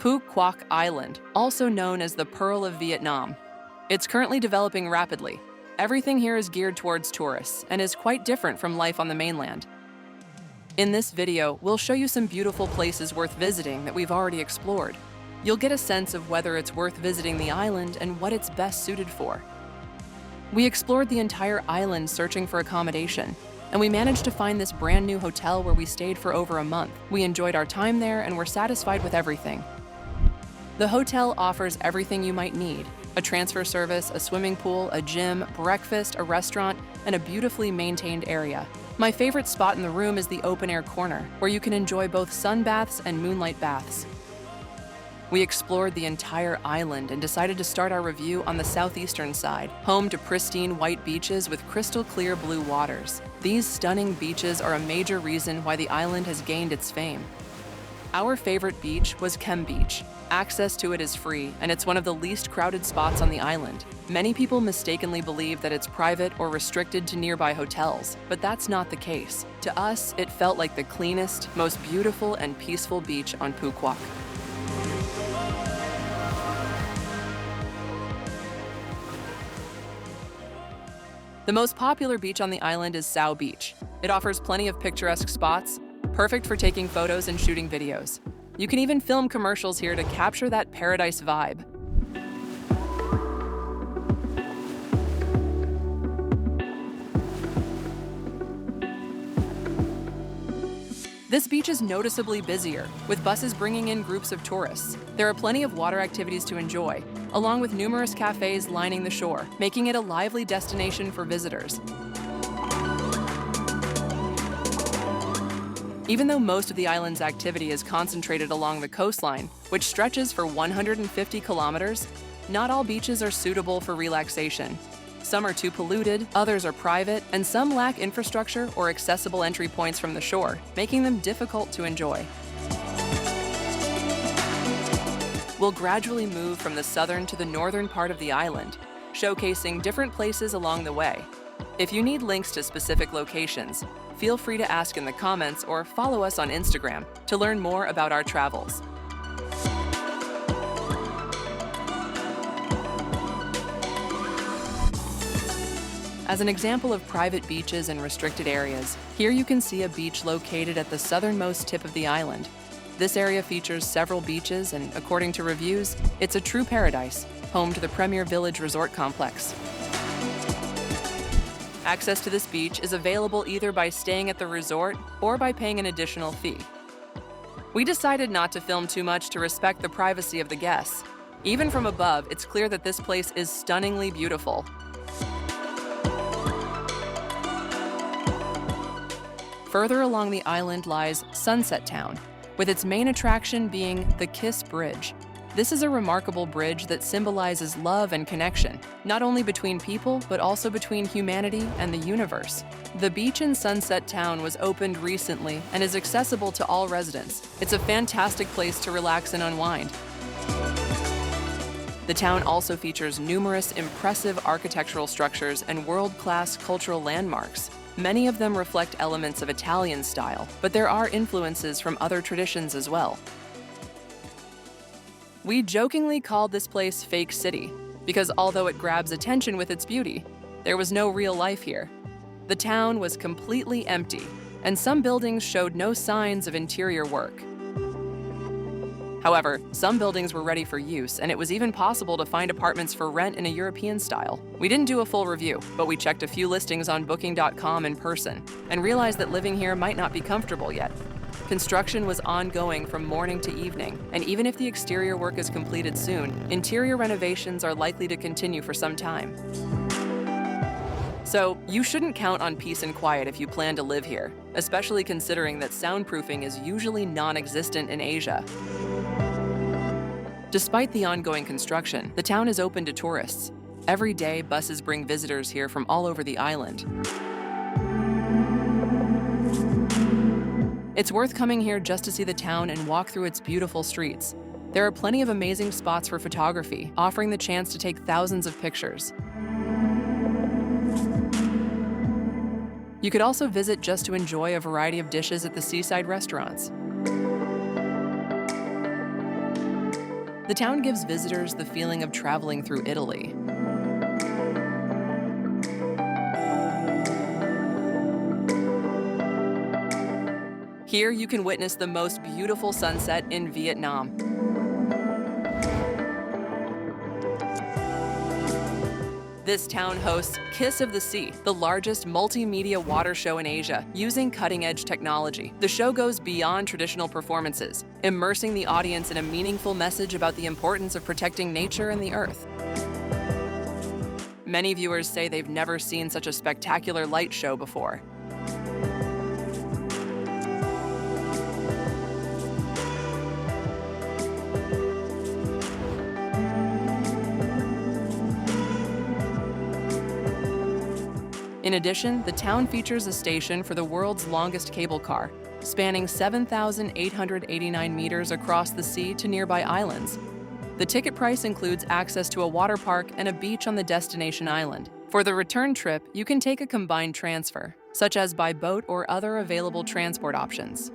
Phu Quoc Island, also known as the Pearl of Vietnam. It's currently developing rapidly. Everything here is geared towards tourists and is quite different from life on the mainland. In this video, we'll show you some beautiful places worth visiting that we've already explored. You'll get a sense of whether it's worth visiting the island and what it's best suited for. We explored the entire island searching for accommodation, and we managed to find this brand new hotel where we stayed for over a month. We enjoyed our time there and were satisfied with everything. The hotel offers everything you might need: a transfer service, a swimming pool, a gym, breakfast, a restaurant, and a beautifully maintained area. My favorite spot in the room is the open-air corner, where you can enjoy both sun baths and moonlight baths. We explored the entire island and decided to start our review on the southeastern side, home to pristine white beaches with crystal clear blue waters. These stunning beaches are a major reason why the island has gained its fame. Our favorite beach was Khem Beach. Access to it is free, and it's one of the least crowded spots on the island. Many people mistakenly believe that it's private or restricted to nearby hotels, but that's not the case. To us, it felt like the cleanest, most beautiful and peaceful beach on Phu Quoc. The most popular beach on the island is Sao Beach. It offers plenty of picturesque spots, perfect for taking photos and shooting videos. You can even film commercials here to capture that paradise vibe. This beach is noticeably busier, with buses bringing in groups of tourists. There are plenty of water activities to enjoy, along with numerous cafes lining the shore, making it a lively destination for visitors. Even though most of the island's activity is concentrated along the coastline, which stretches for 150 kilometers, not all beaches are suitable for relaxation. Some are too polluted, others are private, and some lack infrastructure or accessible entry points from the shore, making them difficult to enjoy. We'll gradually move from the southern to the northern part of the island, showcasing different places along the way. If you need links to specific locations, feel free to ask in the comments or follow us on Instagram to learn more about our travels. As an example of private beaches and restricted areas, here you can see a beach located at the southernmost tip of the island. This area features several beaches and, according to reviews, it's a true paradise, home to the Premier Village Resort Complex. Access to this beach is available either by staying at the resort or by paying an additional fee. We decided not to film too much to respect the privacy of the guests. Even from above, it's clear that this place is stunningly beautiful. Further along the island lies Sunset Town, with its main attraction being the Kiss Bridge. This is a remarkable bridge that symbolizes love and connection, not only between people, but also between humanity and the universe. The beach in Sunset Town was opened recently and is accessible to all residents. It's a fantastic place to relax and unwind. The town also features numerous impressive architectural structures and world-class cultural landmarks. Many of them reflect elements of Italian style, but there are influences from other traditions as well. We jokingly called this place Fake City, because although it grabs attention with its beauty, there was no real life here. The town was completely empty, and some buildings showed no signs of interior work. However, some buildings were ready for use, and it was even possible to find apartments for rent in a European style. We didn't do a full review, but we checked a few listings on Booking.com in person, and realized that living here might not be comfortable yet. Construction was ongoing from morning to evening, and even if the exterior work is completed soon, interior renovations are likely to continue for some time. So, you shouldn't count on peace and quiet if you plan to live here, especially considering that soundproofing is usually non-existent in Asia. Despite the ongoing construction, the town is open to tourists. Every day, buses bring visitors here from all over the island. It's worth coming here just to see the town and walk through its beautiful streets. There are plenty of amazing spots for photography, offering the chance to take thousands of pictures. You could also visit just to enjoy a variety of dishes at the seaside restaurants. The town gives visitors the feeling of traveling through Italy. Here you can witness the most beautiful sunset in Vietnam. This town hosts Kiss of the Sea, the largest multimedia water show in Asia, using cutting-edge technology. The show goes beyond traditional performances, immersing the audience in a meaningful message about the importance of protecting nature and the earth. Many viewers say they've never seen such a spectacular light show before. In addition, the town features a station for the world's longest cable car, spanning 7,889 meters across the sea to nearby islands. The ticket price includes access to a water park and a beach on the destination island. For the return trip, you can take a combined transfer, such as by boat or other available transport options.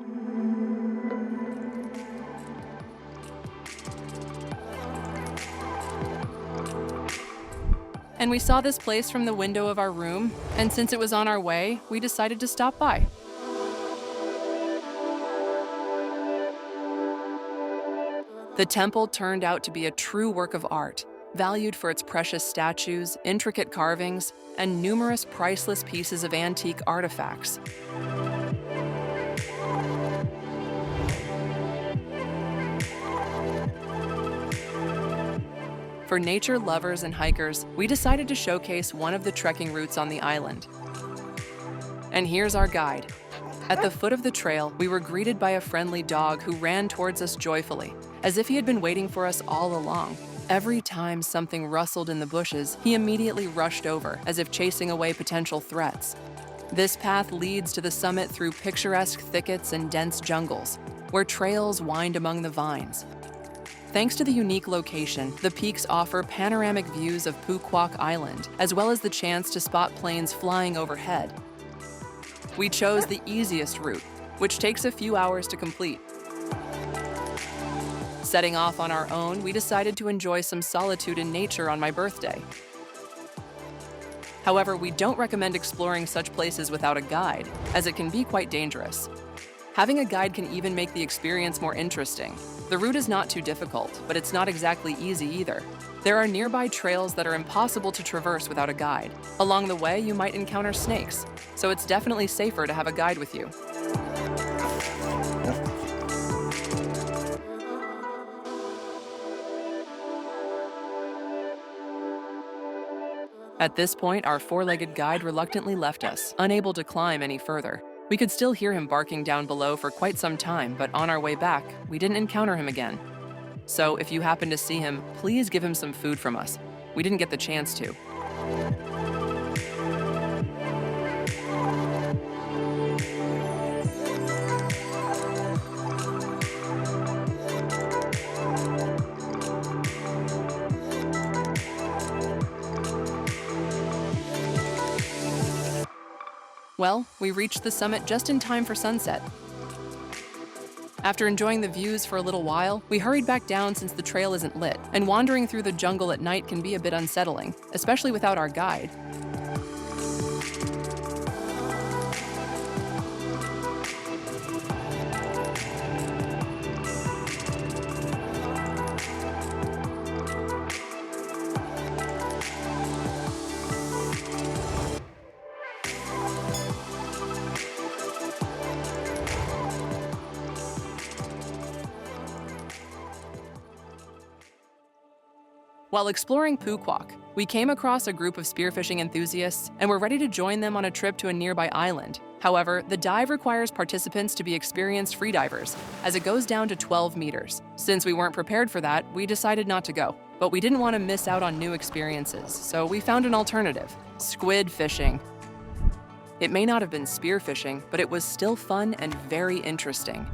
And we saw this place from the window of our room, and since it was on our way, we decided to stop by. The temple turned out to be a true work of art, valued for its precious statues, intricate carvings, and numerous priceless pieces of antique artifacts. For nature lovers and hikers, we decided to showcase one of the trekking routes on the island. And here's our guide. At the foot of the trail, we were greeted by a friendly dog who ran towards us joyfully, as if he had been waiting for us all along. Every time something rustled in the bushes, he immediately rushed over, as if chasing away potential threats. This path leads to the summit through picturesque thickets and dense jungles, where trails wind among the vines. Thanks to the unique location, the peaks offer panoramic views of Phu Quoc Island, as well as the chance to spot planes flying overhead. We chose the easiest route, which takes a few hours to complete. Setting off on our own, we decided to enjoy some solitude in nature on my birthday. However, we don't recommend exploring such places without a guide, as it can be quite dangerous. Having a guide can even make the experience more interesting. The route is not too difficult, but it's not exactly easy either. There are nearby trails that are impossible to traverse without a guide. Along the way, you might encounter snakes, so it's definitely safer to have a guide with you. At this point, our four-legged guide reluctantly left us, unable to climb any further. We could still hear him barking down below for quite some time, but on our way back, we didn't encounter him again. So if you happen to see him, please give him some food from us. We didn't get the chance to. Well, we reached the summit just in time for sunset. After enjoying the views for a little while, we hurried back down since the trail isn't lit, and wandering through the jungle at night can be a bit unsettling, especially without our guide. While exploring Phu Quoc, we came across a group of spearfishing enthusiasts and were ready to join them on a trip to a nearby island. However, the dive requires participants to be experienced freedivers, as it goes down to 12 meters. Since we weren't prepared for that, we decided not to go. But we didn't want to miss out on new experiences, so we found an alternative: squid fishing. It may not have been spearfishing, but it was still fun and very interesting.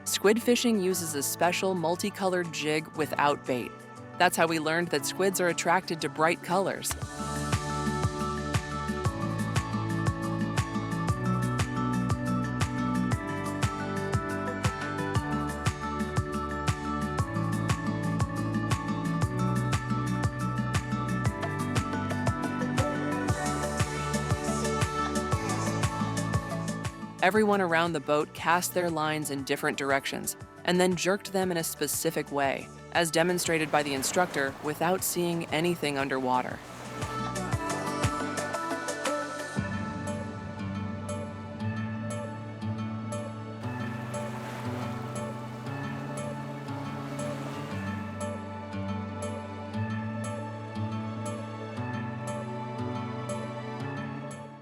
Squid fishing uses a special multicolored jig without bait. That's how we learned that squids are attracted to bright colors. Everyone around the boat cast their lines in different directions and then jerked them in a specific way, as demonstrated by the instructor without seeing anything underwater.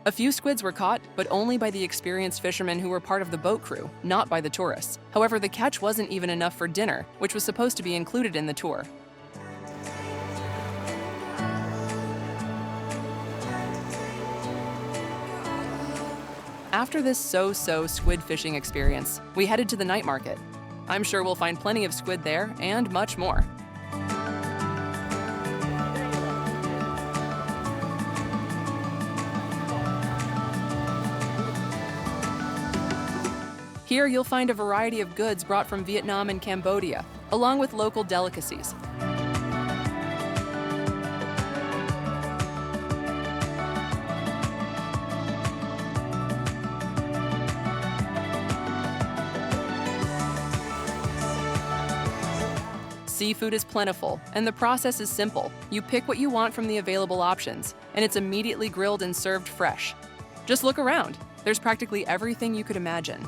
A few squids were caught, but only by the experienced fishermen who were part of the boat crew, not by the tourists. However, the catch wasn't even enough for dinner, which was supposed to be included in the tour. After this so-so squid fishing experience, we headed to the night market. I'm sure we'll find plenty of squid there and much more. Here you'll find a variety of goods brought from Vietnam and Cambodia, along with local delicacies. Seafood is plentiful, and the process is simple. You pick what you want from the available options, and it's immediately grilled and served fresh. Just look around. There's practically everything you could imagine.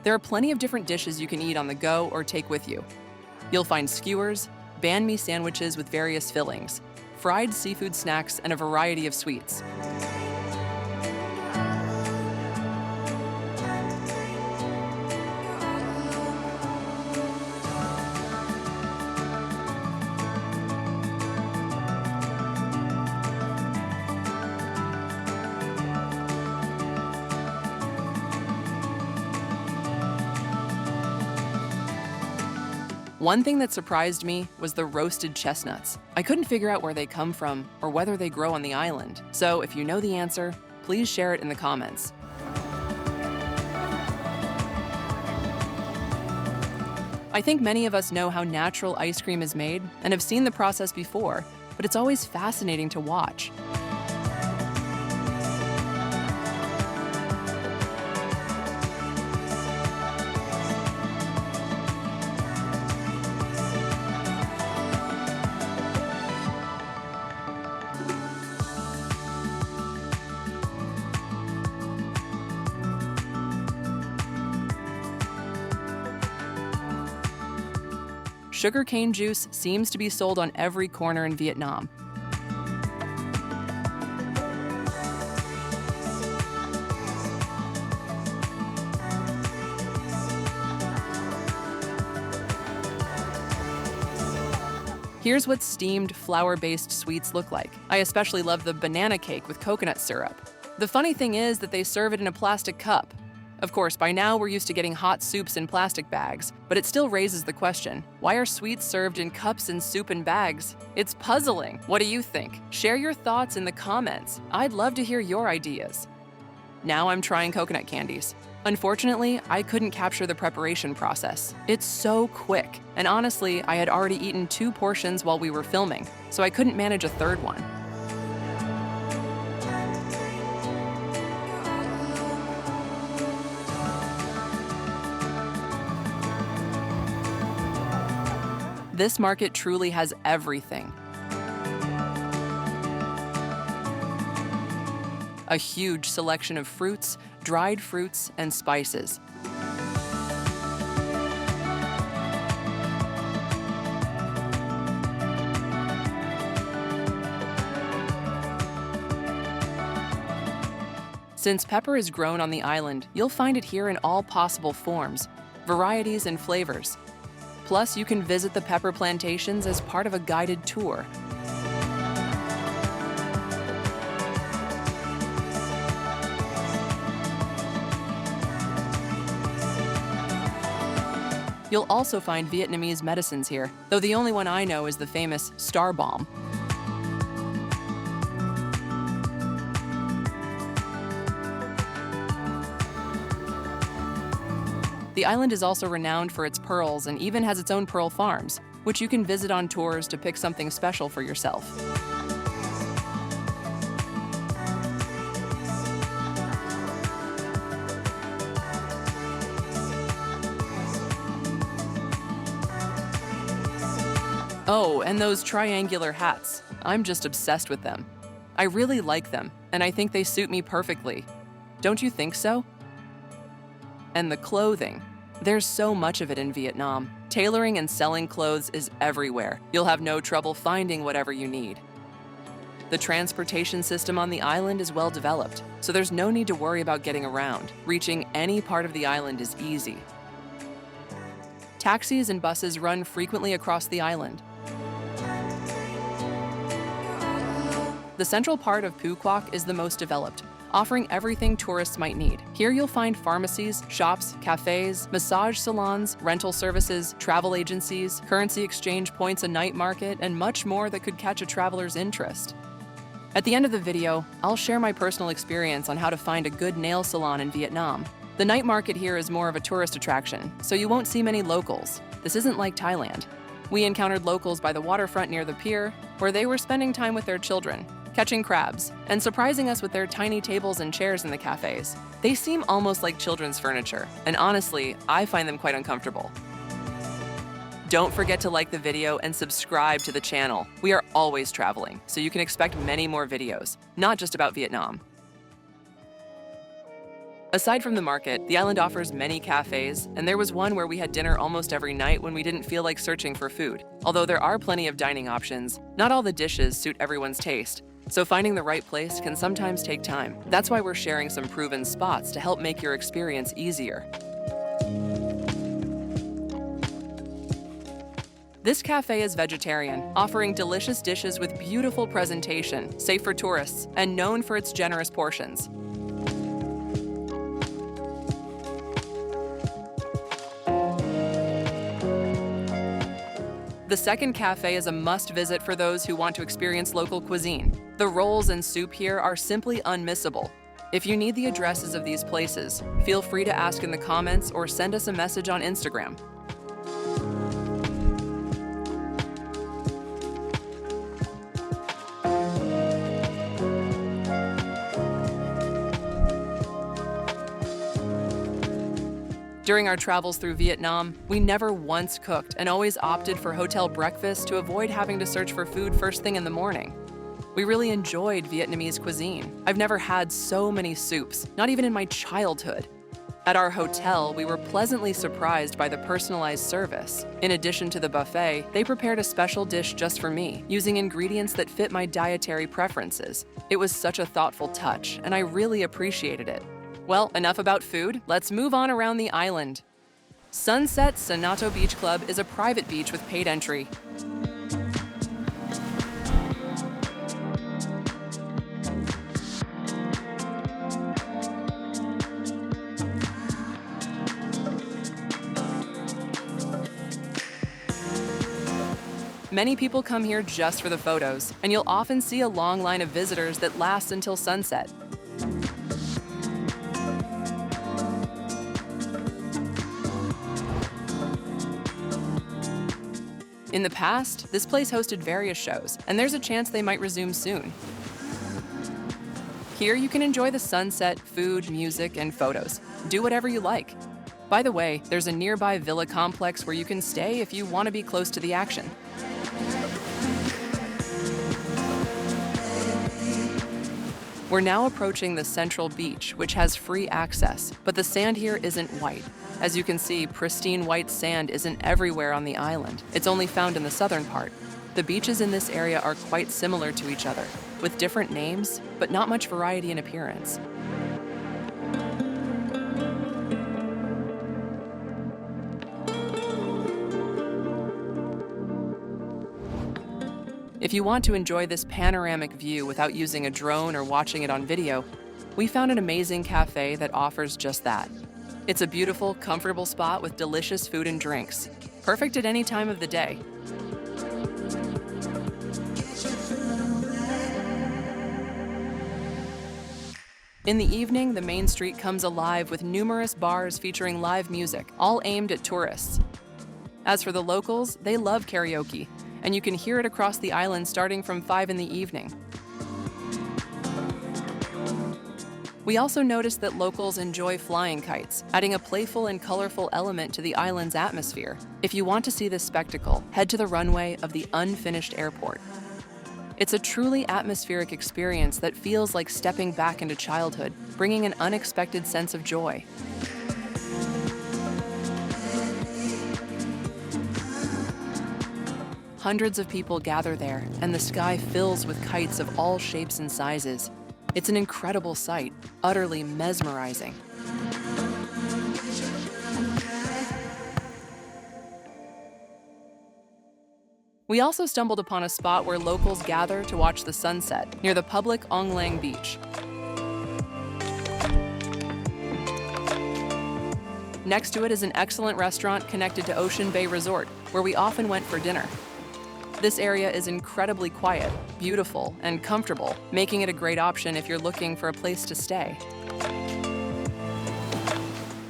There are plenty of different dishes you can eat on the go or take with you. You'll find skewers, banh mi sandwiches with various fillings, fried seafood snacks, and a variety of sweets. One thing that surprised me was the roasted chestnuts. I couldn't figure out where they come from or whether they grow on the island. So if you know the answer, please share it in the comments. I think many of us know how natural ice cream is made and have seen the process before, but it's always fascinating to watch. Sugarcane juice seems to be sold on every corner in Vietnam. Here's what steamed flour-based sweets look like. I especially love the banana cake with coconut syrup. The funny thing is that they serve it in a plastic cup. Of course, by now we're used to getting hot soups in plastic bags, but it still raises the question, why are sweets served in cups and soup in bags? It's puzzling. What do you think? Share your thoughts in the comments. I'd love to hear your ideas. Now I'm trying coconut candies. Unfortunately, I couldn't capture the preparation process. It's so quick, and honestly, I had already eaten 2 portions while we were filming, so I couldn't manage a third one. This market truly has everything. A huge selection of fruits, dried fruits, and spices. Since pepper is grown on the island, you'll find it here in all possible forms, varieties, and flavors. Plus, you can visit the pepper plantations as part of a guided tour. You'll also find Vietnamese medicines here, though the only one I know is the famous Star Balm. The island is also renowned for its pearls and even has its own pearl farms, which you can visit on tours to pick something special for yourself. Oh, and those triangular hats. I'm just obsessed with them. I really like them, and I think they suit me perfectly. Don't you think so? And the clothing. There's so much of it in Vietnam. Tailoring and selling clothes is everywhere. You'll have no trouble finding whatever you need. The transportation system on the island is well developed, so there's no need to worry about getting around. Reaching any part of the island is easy. Taxis and buses run frequently across the island. The central part of Phu Quoc is the most developed, offering everything tourists might need. Here you'll find pharmacies, shops, cafes, massage salons, rental services, travel agencies, currency exchange points, a night market, and much more that could catch a traveler's interest. At the end of the video, I'll share my personal experience on how to find a good nail salon in Vietnam. The night market here is more of a tourist attraction, so you won't see many locals. This isn't like Thailand. We encountered locals by the waterfront near the pier, where they were spending time with their children, catching crabs, and surprising us with their tiny tables and chairs in the cafes. They seem almost like children's furniture, and honestly, I find them quite uncomfortable. Don't forget to like the video and subscribe to the channel. We are always traveling, so you can expect many more videos, not just about Vietnam. Aside from the market, the island offers many cafes, and there was one where we had dinner almost every night when we didn't feel like searching for food. Although there are plenty of dining options, not all the dishes suit everyone's taste, so finding the right place can sometimes take time. That's why we're sharing some proven spots to help make your experience easier. This cafe is vegetarian, offering delicious dishes with beautiful presentation, safe for tourists, and known for its generous portions. The second cafe is a must-visit for those who want to experience local cuisine. The rolls and soup here are simply unmissable. If you need the addresses of these places, feel free to ask in the comments or send us a message on Instagram. During our travels through Vietnam, we never once cooked and always opted for hotel breakfast to avoid having to search for food first thing in the morning. We really enjoyed Vietnamese cuisine. I've never had so many soups, not even in my childhood. At our hotel, we were pleasantly surprised by the personalized service. In addition to the buffet, they prepared a special dish just for me, using ingredients that fit my dietary preferences. It was such a thoughtful touch, and I really appreciated it. Well, enough about food. Let's move on around the island. Sunset Sanato Beach Club is a private beach with paid entry. Many people come here just for the photos, and you'll often see a long line of visitors that lasts until sunset. In the past, this place hosted various shows, and there's a chance they might resume soon. Here you can enjoy the sunset, food, music, and photos. Do whatever you like. By the way, there's a nearby villa complex where you can stay if you want to be close to the action. We're now approaching the central beach, which has free access, but the sand here isn't white. As you can see, pristine white sand isn't everywhere on the island. It's only found in the southern part. The beaches in this area are quite similar to each other, with different names, but not much variety in appearance. If you want to enjoy this panoramic view without using a drone or watching it on video, we found an amazing cafe that offers just that. It's a beautiful, comfortable spot with delicious food and drinks, perfect at any time of the day. In the evening, the main street comes alive with numerous bars featuring live music, all aimed at tourists. As for the locals, they love karaoke, and you can hear it across the island starting from 5 in the evening. We also noticed that locals enjoy flying kites, adding a playful and colorful element to the island's atmosphere. If you want to see this spectacle, head to the runway of the unfinished airport. It's a truly atmospheric experience that feels like stepping back into childhood, bringing an unexpected sense of joy. Hundreds of people gather there, and the sky fills with kites of all shapes and sizes. It's an incredible sight, utterly mesmerizing. We also stumbled upon a spot where locals gather to watch the sunset, near the public Ong Lang Beach. Next to it is an excellent restaurant connected to Ocean Bay Resort, where we often went for dinner. This area is incredibly quiet, beautiful, and comfortable, making it a great option if you're looking for a place to stay.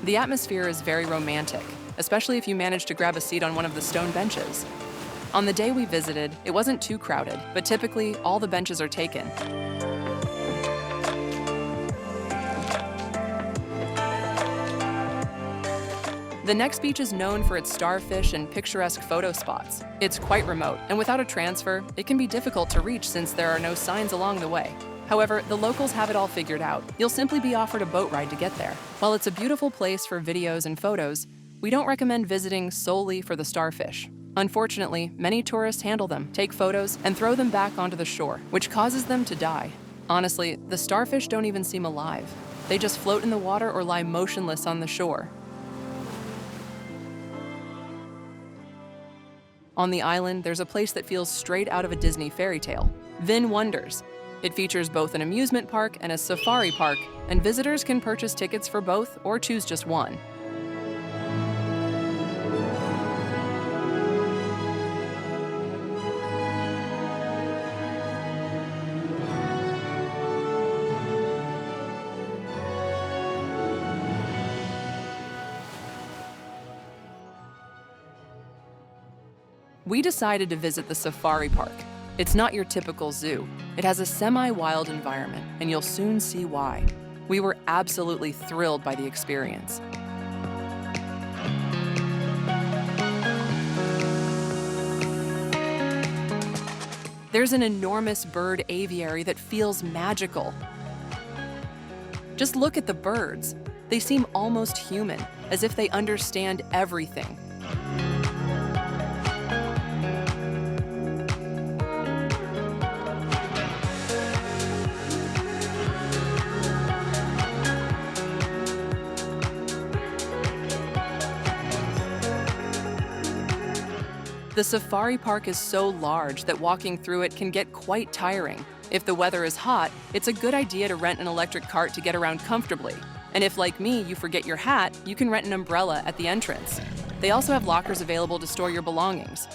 The atmosphere is very romantic, especially if you manage to grab a seat on one of the stone benches. On the day we visited, it wasn't too crowded, but typically all the benches are taken. The next beach is known for its starfish and picturesque photo spots. It's quite remote, and without a transfer, it can be difficult to reach since there are no signs along the way. However, the locals have it all figured out. You'll simply be offered a boat ride to get there. While it's a beautiful place for videos and photos, we don't recommend visiting solely for the starfish. Unfortunately, many tourists handle them, take photos, and throw them back onto the shore, which causes them to die. Honestly, the starfish don't even seem alive. They just float in the water or lie motionless on the shore. On the island, there's a place that feels straight out of a Disney fairy tale, VinWonders. It features both an amusement park and a safari park, and visitors can purchase tickets for both or choose just one. We decided to visit the safari park. It's not your typical zoo. It has a semi-wild environment, and you'll soon see why. We were absolutely thrilled by the experience. There's an enormous bird aviary that feels magical. Just look at the birds. They seem almost human, as if they understand everything. The safari park is so large that walking through it can get quite tiring. If the weather is hot, it's a good idea to rent an electric cart to get around comfortably. And if, like me, you forget your hat, you can rent an umbrella at the entrance. They also have lockers available to store your belongings.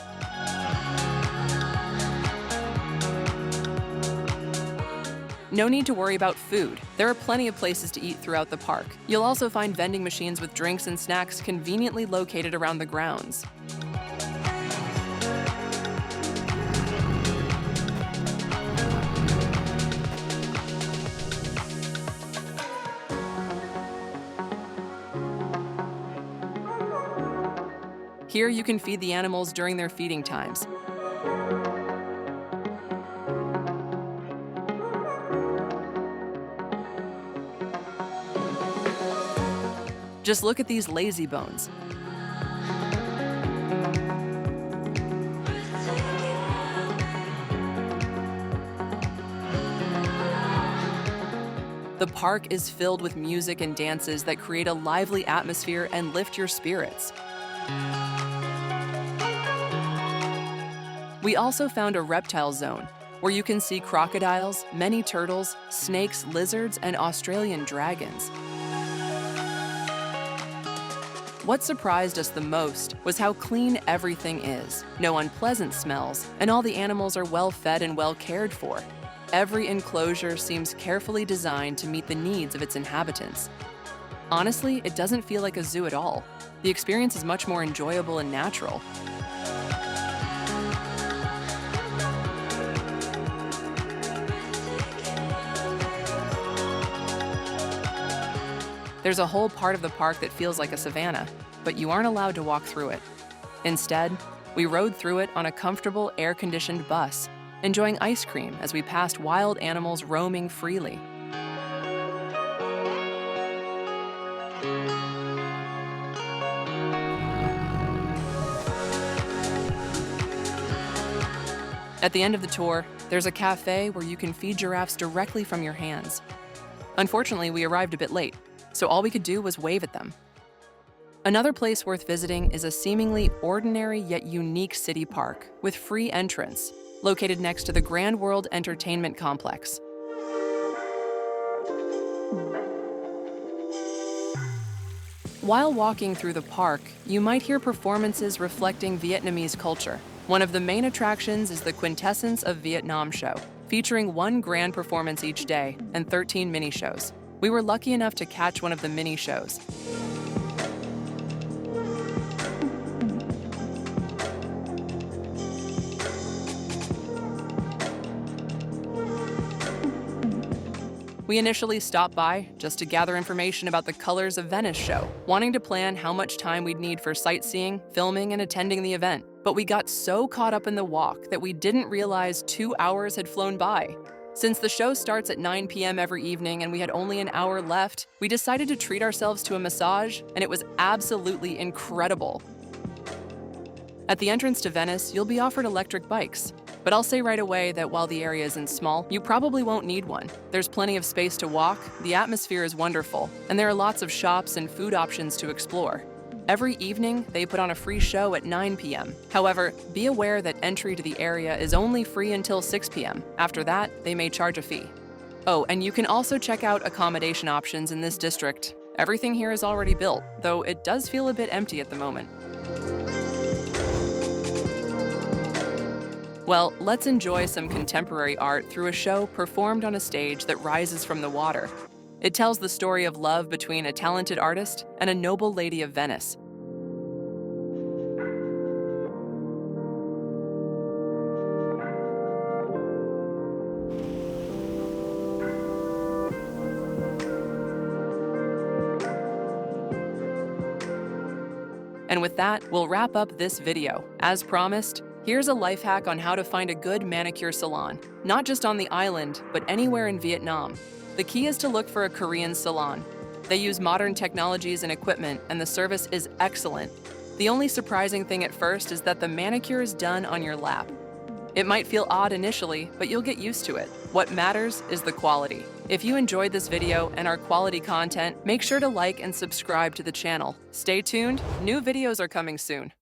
No need to worry about food. There are plenty of places to eat throughout the park. You'll also find vending machines with drinks and snacks conveniently located around the grounds. Here you can feed the animals during their feeding times. Just look at these lazy bones. The park is filled with music and dances that create a lively atmosphere and lift your spirits. We also found a reptile zone, where you can see crocodiles, many turtles, snakes, lizards, and Australian dragons. What surprised us the most was how clean everything is. No unpleasant smells, and all the animals are well fed and well cared for. Every enclosure seems carefully designed to meet the needs of its inhabitants. Honestly, it doesn't feel like a zoo at all. The experience is much more enjoyable and natural. There's a whole part of the park that feels like a savanna, but you aren't allowed to walk through it. Instead, we rode through it on a comfortable, air-conditioned bus, enjoying ice cream as we passed wild animals roaming freely. At the end of the tour, there's a cafe where you can feed giraffes directly from your hands. Unfortunately, we arrived a bit late, so all we could do was wave at them. Another place worth visiting is a seemingly ordinary yet unique city park with free entrance, located next to the Grand World Entertainment Complex. While walking through the park, you might hear performances reflecting Vietnamese culture. One of the main attractions is the Quintessence of Vietnam show, featuring one grand performance each day and 13 mini shows. We were lucky enough to catch one of the mini shows. We initially stopped by just to gather information about the Colors of Venice show, wanting to plan how much time we'd need for sightseeing, filming, and attending the event. But we got so caught up in the walk that we didn't realize 2 hours had flown by. Since the show starts at 9 p.m. every evening and we had only an hour left, we decided to treat ourselves to a massage, and it was absolutely incredible. At the entrance to Venice, you'll be offered electric bikes. But I'll say right away that while the area isn't small, you probably won't need one. There's plenty of space to walk, the atmosphere is wonderful, and there are lots of shops and food options to explore. Every evening, they put on a free show at 9 p.m. However, be aware that entry to the area is only free until 6 p.m. After that, they may charge a fee. Oh, and you can also check out accommodation options in this district. Everything here is already built, though it does feel a bit empty at the moment. Well, let's enjoy some contemporary art through a show performed on a stage that rises from the water. It tells the story of love between a talented artist and a noble lady of Venice. And with that, we'll wrap up this video. As promised, here's a life hack on how to find a good manicure salon, not just on the island, but anywhere in Vietnam. The key is to look for a Korean salon. They use modern technologies and equipment, and the service is excellent. The only surprising thing at first is that the manicure is done on your lap. It might feel odd initially, but you'll get used to it. What matters is the quality. If you enjoyed this video and our quality content, make sure to like and subscribe to the channel. Stay tuned, new videos are coming soon.